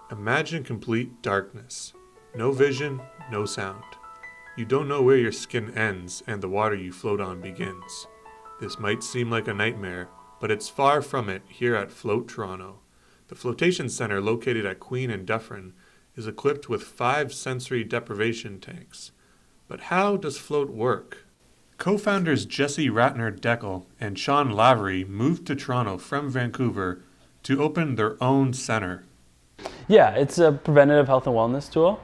Imagine complete darkness. No vision, no sound. You don't know where your skin ends and the water you float on begins. This might seem like a nightmare, but it's far from it here at Float Toronto. The flotation center located at Queen and Dufferin is equipped with 5 sensory deprivation tanks. But how does Float work? Co-founders Jesse Ratner-Deckel and Sean Lavery moved to Toronto from Vancouver to open their own center. Yeah, it's a preventative health and wellness tool.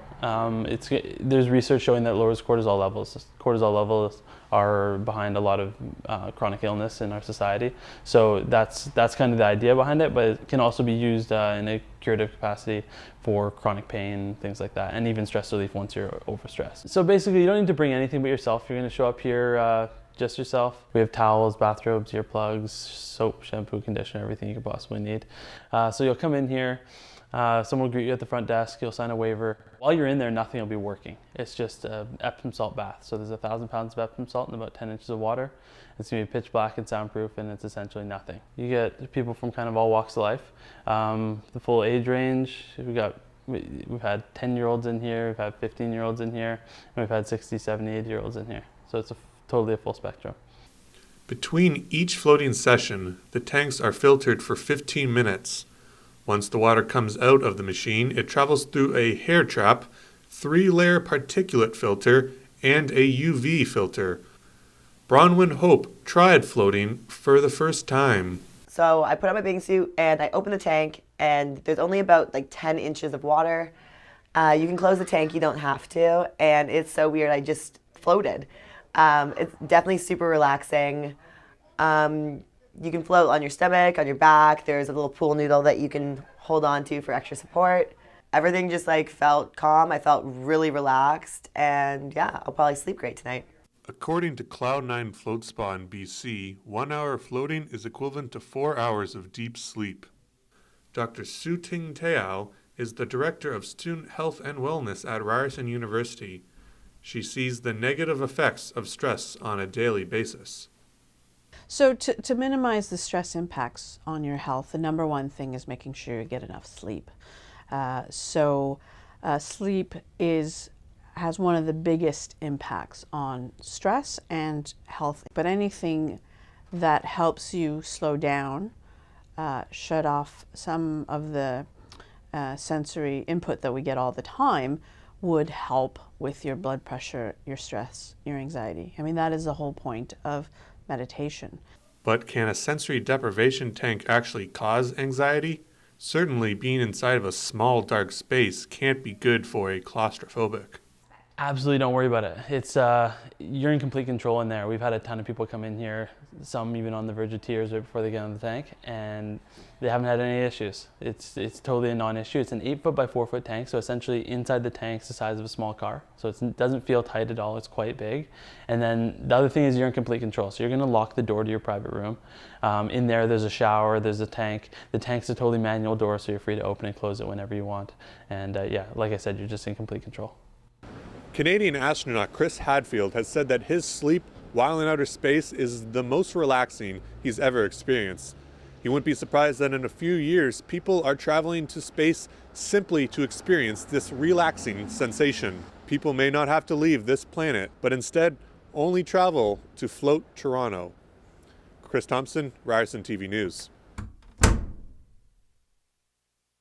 There's research showing that it lowers cortisol levels. Cortisol levels are behind a lot of chronic illness in our society. So that's kind of the idea behind it, but it can also be used in a curative capacity for chronic pain, things like that, and even stress relief once you're overstressed. So basically, you don't need to bring anything but yourself. You're going to show up here just yourself. We have towels, bathrobes, earplugs, soap, shampoo, conditioner, everything you could possibly need. So you'll come in here. Someone will greet you at the front desk, you'll sign a waiver. While you're in there, nothing will be working. It's just an Epsom salt bath. So there's 1,000 pounds of Epsom salt and about 10 inches of water. It's gonna be pitch black and soundproof, and it's essentially nothing. You get people from kind of all walks of life. The full age range, we've had 10-year-olds in here, we've had 15-year-olds in here, and we've had 60, 70, 80-year-olds in here. So it's totally a full spectrum. Between each floating session, the tanks are filtered for 15 minutes. Once the water comes out of the machine, it travels through a hair trap, 3-layer particulate filter, and a UV filter. Bronwyn Hope tried floating for the first time. So I put on my bathing suit and I open the tank, and there's only about 10 inches of water. You can close the tank, you don't have to, and it's so weird, I just floated. It's definitely super relaxing. You can float on your stomach, on your back. There's a little pool noodle that you can hold on to for extra support. Everything just felt calm. I felt really relaxed, and yeah, I'll probably sleep great tonight. According to Cloud9 Float Spa in BC, 1 hour of floating is equivalent to 4 hours of deep sleep. Dr. Su-Ting Teow is the Director of Student Health and Wellness at Ryerson University. She sees the negative effects of stress on a daily basis. So to minimize the stress impacts on your health, the number one thing is making sure you get enough sleep. Sleep has one of the biggest impacts on stress and health. But anything that helps you slow down, shut off some of the sensory input that we get all the time would help with your blood pressure, your stress, your anxiety. I mean, that is the whole point of meditation. But can a sensory deprivation tank actually cause anxiety? Certainly, being inside of a small, dark space can't be good for a claustrophobic. Absolutely, don't worry about it. It's you're in complete control in there. We've had a ton of people come in here, some even on the verge of tears right before they get on the tank, and they haven't had any issues. It's totally a non-issue. It's an 8-foot by 4-foot tank, so essentially inside the tank's the size of a small car. So it doesn't feel tight at all. It's quite big. And then the other thing is you're in complete control. So you're going to lock the door to your private room. In there's a shower. There's a tank. The tank's a totally manual door, so you're free to open and close it whenever you want. And yeah, like I said, you're just in complete control. Canadian astronaut Chris Hadfield has said that his sleep while in outer space is the most relaxing he's ever experienced. He wouldn't be surprised that in a few years, people are traveling to space simply to experience this relaxing sensation. People may not have to leave this planet, but instead only travel to Float Toronto. Chris Thompson, Ryerson TV News.